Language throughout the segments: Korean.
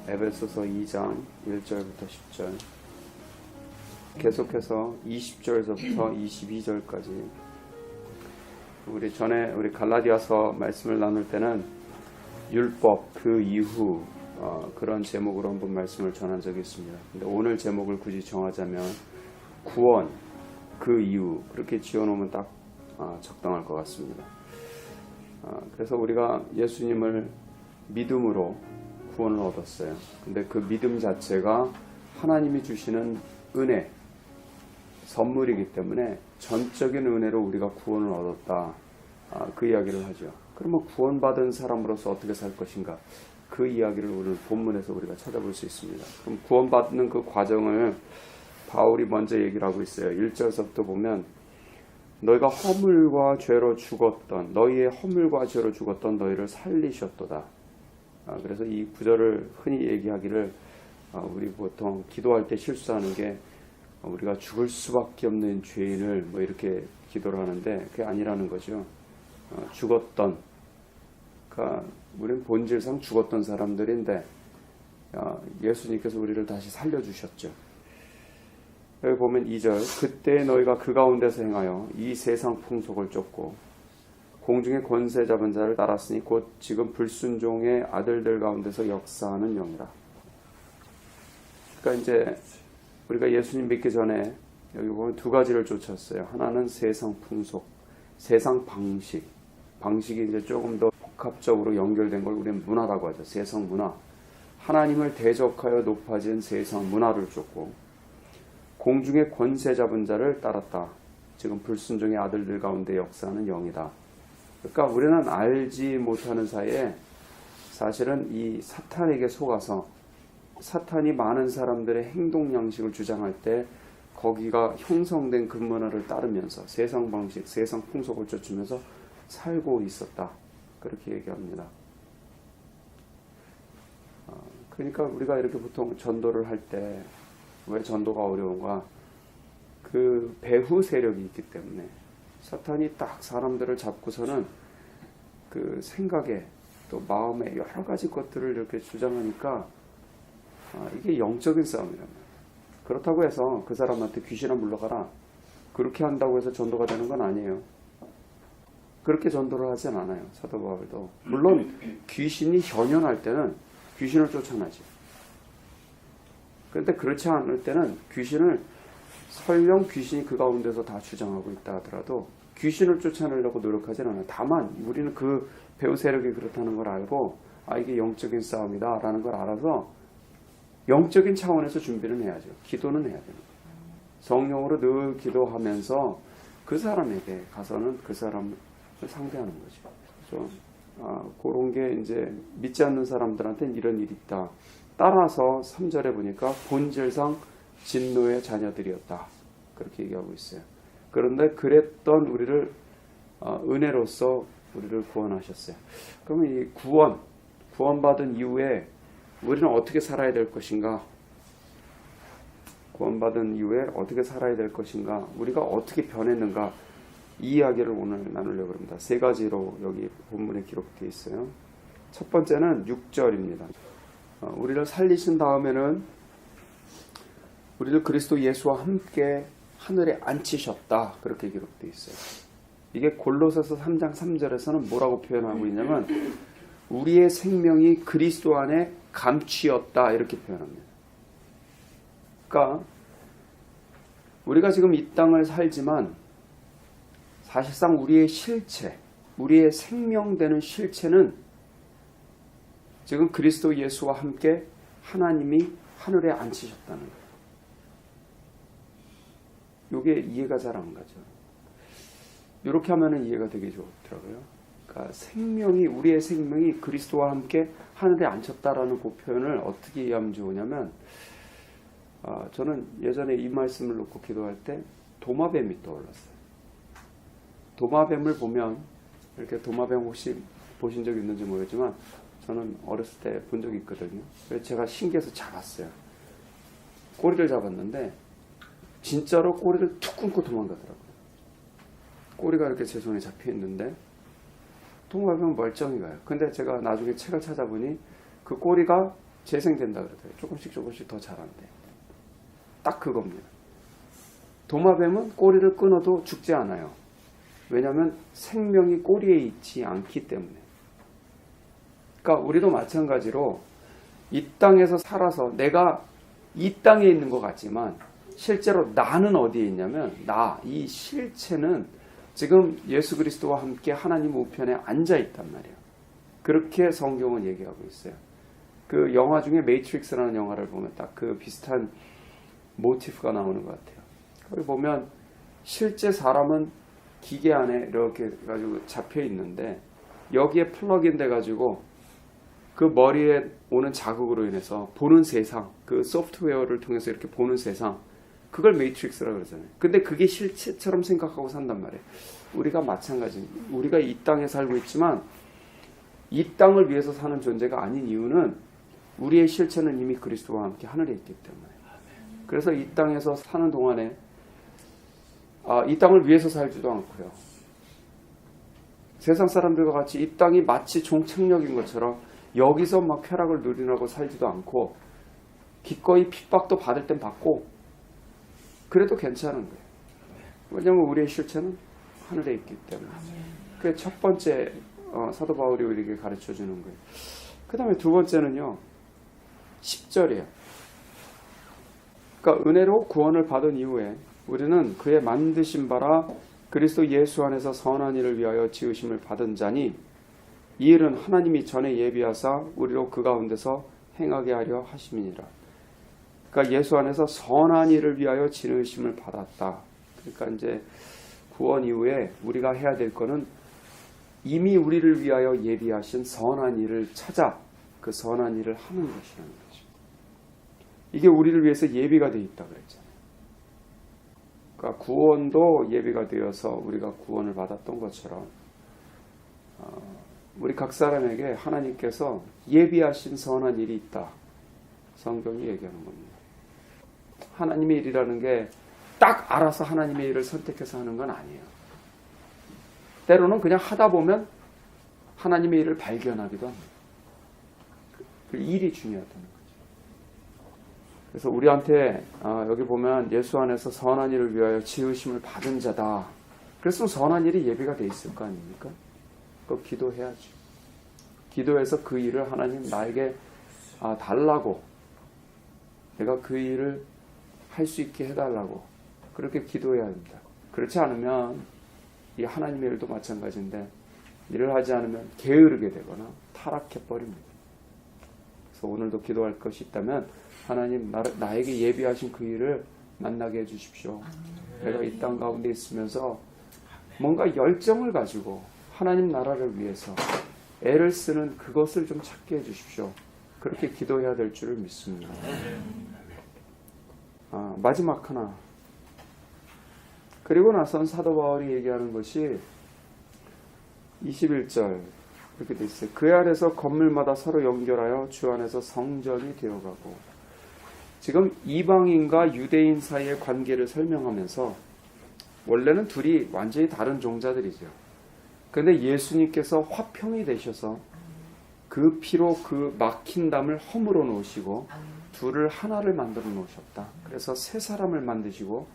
에베소서 2장 1절부터 10절, 계속해서 20절에서부터 22절까지 우리 갈라디아서 말씀을 나눌 때는 율법 그 이후 그런 제목으로 한번 말씀을 전한 적이 있습니다. 근데 오늘 제목을 굳이 정하자면 구원 그 이후, 그렇게 지어놓으면 딱 적당할 것 같습니다. 그래서 우리가 예수님을 믿음으로 구원을 얻었어요. 근데 그 믿음 자체가 하나님이 주시는 은혜, 선물이기 때문에 전적인 은혜로 우리가 구원을 얻었다. 그 이야기를 하죠. 그러면 구원받은 사람으로서 어떻게 살 것인가? 그 이야기를 오늘 본문에서 우리가 찾아볼 수 있습니다. 그럼 구원받는 그 과정을 바울이 먼저 얘기를 하고 있어요. 1절서부터 보면 너희가 허물과 죄로 죽었던, 너희의 허물과 죄로 죽었던 너희를 살리셨도다. 그래서 이 구절을 흔히 얘기하기를 우리 보통 기도할 때 실수하는 게 우리가 죽을 수밖에 없는 죄인을 뭐 이렇게 기도를 하는데 그게 아니라는 거죠. 죽었던, 그러니까 우리는 본질상 죽었던 사람들인데 예수님께서 우리를 다시 살려주셨죠. 여기 보면 2절, 그때 너희가 그 가운데서 행하여 이 세상 풍속을 쫓고 공중의 권세 잡은 자를 따랐으니 곧 지금 불순종의 아들들 가운데서 역사하는 영이라. 그러니까 이제 우리가 예수님 믿기 전에 여기 보면 두 가지를 쫓았어요. 하나는 세상 풍속, 세상 방식. 방식이 이제 조금 더 복합적으로 연결된 걸 우리는 문화라고 하죠. 세상 문화. 하나님을 대적하여 높아진 세상 문화를 쫓고 공중의 권세 잡은 자를 따랐다. 지금 불순종의 아들들 가운데 역사하는 영이다. 그러니까 우리는 알지 못하는 사이에 사실은 이 사탄에게 속아서 사탄이 많은 사람들의 행동 양식을 주장할 때 거기가 형성된 그 문화를 따르면서 세상 방식, 세상 풍속을 쫓으면서 살고 있었다. 그렇게 얘기합니다. 그러니까 우리가 이렇게 보통 전도를 할 때 왜 전도가 어려운가? 그 배후 세력이 있기 때문에 사탄이 딱 사람들을 잡고서는 그 생각에 또 마음에 여러 가지 것들을 이렇게 주장하니까 이게 영적인 싸움이란 말이에요. 그렇다고 해서 그 사람한테 귀신아 물러가라, 그렇게 한다고 해서 전도가 되는 건 아니에요. 그렇게 전도를 하진 않아요. 사도 바울도. 물론 귀신이 현현할 때는 귀신을 쫓아내지. 그런데 그렇지 않을 때는 귀신을, 설령 귀신이 그 가운데서 다 주장하고 있다 하더라도 귀신을 쫓아내려고 노력하진 않아요. 다만 우리는 그 배후 세력이 그렇다는 걸 알고 이게 영적인 싸움이다 라는 걸 알아서 영적인 차원에서 준비를 해야죠. 기도는 해야 됩니다. 성령으로 늘 기도하면서 그 사람에게 가서는 그 사람을 상대하는 거죠. 그래서 그런 게 이제 믿지 않는 사람들한테는 이런 일이 있다. 따라서 3절에 보니까 본질상 진노의 자녀들이었다. 그렇게 얘기하고 있어요. 그런데 그랬던 우리를 은혜로서 우리를 구원하셨어요. 그러면 이 구원받은 이후에 우리는 어떻게 살아야 될 것인가? 구원받은 이후에 어떻게 살아야 될 것인가? 우리가 어떻게 변했는가? 이 이야기를 오늘 나누려고 합니다. 세 가지로 여기 본문에 기록되어 있어요. 첫 번째는 6절입니다. 우리를 살리신 다음에는 우리를 그리스도 예수와 함께 하늘에 앉히셨다. 그렇게 기록되어 있어요. 이게 골로새서 3장 3절에서는 뭐라고 표현하고 있냐면 우리의 생명이 그리스도 안에 감취었다. 이렇게 표현합니다. 그러니까 우리가 지금 이 땅을 살지만 사실상 우리의 실체, 우리의 생명되는 실체는 지금 그리스도 예수와 함께 하나님이 하늘에 앉히셨다는 거예요. 이게 이해가 잘 안 가죠. 이렇게 하면은 이해가 되게 좋더라고요. 그러니까 우리의 생명이 그리스도와 함께 하늘에 앉혔다라는 그 표현을 어떻게 이해하면 좋으냐면 저는 예전에 이 말씀을 놓고 기도할 때 도마뱀이 떠올랐어요. 도마뱀을 보면 이렇게 도마뱀 혹시 보신 적 있는지 모르겠지만 저는 어렸을 때 본 적이 있거든요. 그래서 제가 신기해서 잡았어요. 꼬리를 잡았는데 진짜로 꼬리를 툭 끊고 도망가더라고요. 꼬리가 이렇게 제 손에 잡혀 있는데 도마뱀은 멀쩡히 가요. 근데 제가 나중에 책을 찾아보니 그 꼬리가 재생된다 그러더라고요. 조금씩 더 자란대. 딱 그겁니다. 도마뱀은 꼬리를 끊어도 죽지 않아요. 왜냐하면 생명이 꼬리에 있지 않기 때문에. 그러니까 우리도 마찬가지로 이 땅에서 살아서 내가 이 땅에 있는 것 같지만 실제로 나는 어디에 있냐면 이 실체는 지금 예수 그리스도와 함께 하나님 우편에 앉아 있단 말이에요. 그렇게 성경은 얘기하고 있어요. 그 영화 중에 매트릭스라는 영화를 보면 딱 그 비슷한 모티프가 나오는 것 같아요. 거기 보면 실제 사람은 기계 안에 이렇게 가지고 잡혀 있는데 여기에 플러그인 돼 가지고 그 머리에 오는 자극으로 인해서 보는 세상, 그 소프트웨어를 통해서 이렇게 보는 세상, 그걸 매트릭스라고 그러잖아요. 근데 그게 실체처럼 생각하고 산단 말이에요. 우리가 마찬가지입니다. 우리가 이 땅에 살고 있지만 이 땅을 위해서 사는 존재가 아닌 이유는 우리의 실체는 이미 그리스도와 함께 하늘에 있기 때문에. 그래서 이 땅에서 사는 동안에 이 땅을 위해서 살지도 않고요. 세상 사람들과 같이 이 땅이 마치 종착역인 것처럼 여기서 막 쾌락을 누리라고 살지도 않고 기꺼이 핍박도 받을 땐 받고 그래도 괜찮은 거예요. 왜냐하면 우리의 실체는 하늘에 있기 때문에. 그게 첫 번째 사도 바울이 우리에게 가르쳐주는 거예요. 그 다음에 두 번째는요. 10절이에요. 그러니까 은혜로 구원을 받은 이후에 우리는 그의 만드신 바라 그리스도 예수 안에서 선한 일을 위하여 지으심을 받은 자니 이 일은 하나님이 전에 예비하사 우리로 그 가운데서 행하게 하려 하심이니라. 그러니까 예수 안에서 선한 일을 위하여 지으심을 받았다. 그러니까 이제 구원 이후에 우리가 해야 될 거는 이미 우리를 위하여 예비하신 선한 일을 찾아 그 선한 일을 하는 것이라는 거죠. 이게 우리를 위해서 예비가 되어 있다 그랬잖아요. 그러니까 구원도 예비가 되어서 우리가 구원을 받았던 것처럼 우리 각 사람에게 하나님께서 예비하신 선한 일이 있다. 성경이 얘기하는 겁니다. 하나님의 일이라는 게 딱 알아서 하나님의 일을 선택해서 하는 건 아니에요. 때로는 그냥 하다 보면 하나님의 일을 발견하기도 합니다. 그 일이 중요하다는 거죠. 그래서 우리한테 여기 보면 예수 안에서 선한 일을 위하여 지으심을 받은 자다. 그래서 선한 일이 예비가 돼 있을 거 아닙니까? 그거 기도해야죠. 기도해서 그 일을 하나님 나에게 달라고, 내가 그 일을 할 수 있게 해달라고 그렇게 기도해야 합니다. 그렇지 않으면 이 하나님의 일도 마찬가지인데 일을 하지 않으면 게으르게 되거나 타락해버립니다. 그래서 오늘도 기도할 것이 있다면 하나님 나에게 예비하신 그 일을 만나게 해주십시오. 내가 이 땅 가운데 있으면서 뭔가 열정을 가지고 하나님 나라를 위해서 애를 쓰는 그것을 좀 찾게 해주십시오. 그렇게 기도해야 될 줄을 믿습니다. 마지막 하나. 그리고 나선 사도 바울이 얘기하는 것이 21절 이렇게 돼 있어요. 그 아래서 건물마다 서로 연결하여 주 안에서 성전이 되어가고. 지금 이방인과 유대인 사이의 관계를 설명하면서 원래는 둘이 완전히 다른 종자들이죠. 그런데 예수님께서 화평이 되셔서 그 피로 그 막힌 담을 허물어 놓으시고 둘을 하나를 만들어 놓으셨다. 그래서 세 사람을 만드시고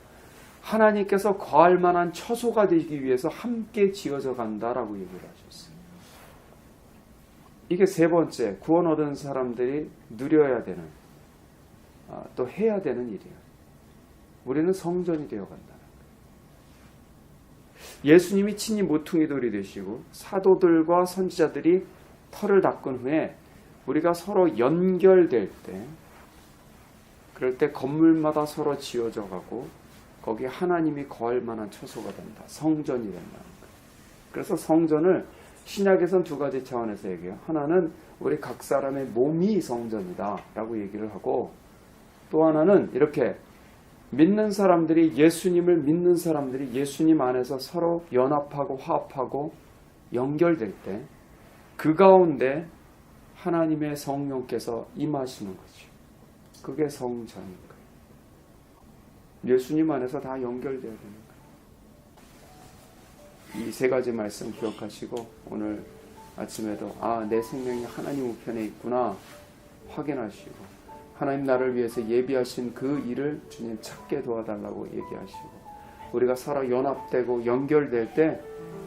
하나님께서 거할 만한 처소가 되기 위해서 함께 지어져 간다라고 얘기를 하셨어요. 이게 세 번째, 구원 얻은 사람들이 누려야 되는, 또 해야 되는 일이에요. 우리는 성전이 되어 간다는 거예요. 예수님이 친히 모퉁이 돌이 되시고 사도들과 선지자들이 터를 닦은 후에 우리가 서로 연결될 때, 그럴 때 건물마다 서로 지어져 가고 거기에 하나님이 거할 만한 처소가 된다. 성전이 된다는 거예요. 그래서 성전을 신약에선 두 가지 차원에서 얘기해요. 하나는 우리 각 사람의 몸이 성전이다 라고 얘기를 하고, 또 하나는 이렇게 믿는 사람들이, 예수님을 믿는 사람들이 예수님 안에서 서로 연합하고 화합하고 연결될 때 그 가운데 하나님의 성령께서 임하시는 거죠. 그게 성전인 거예요. 예수님 안에서 다 연결되어야 되는 거예요. 이 세 가지 말씀 기억하시고 오늘 아침에도 내 생명이 하나님 우편에 있구나 확인하시고 하나님 나를 위해서 예비하신 그 일을 주님 찾게 도와달라고 얘기하시고 우리가 서로 연합되고 연결될 때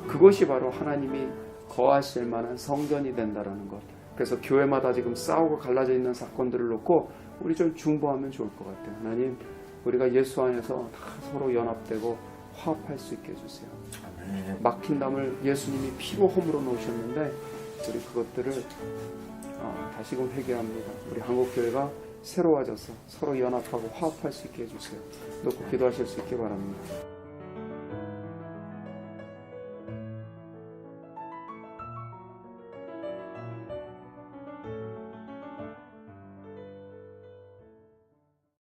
그것이 바로 하나님이 거하실 만한 성전이 된다라는 것. 그래서 교회마다 지금 싸우고 갈라져 있는 사건들을 놓고 우리 좀 중보하면 좋을 것 같아요. 하나님, 우리가 예수 안에서 다 서로 연합되고 화합할 수 있게 해주세요. 막힌 담을 예수님이 피로 허물어 놓으셨는데 우리 그것들을 다시금 회개합니다. 우리 한국교회가 새로워져서 서로 연합하고 화합할 수 있게 해주세요. 놓고 기도하실 수 있게 바랍니다.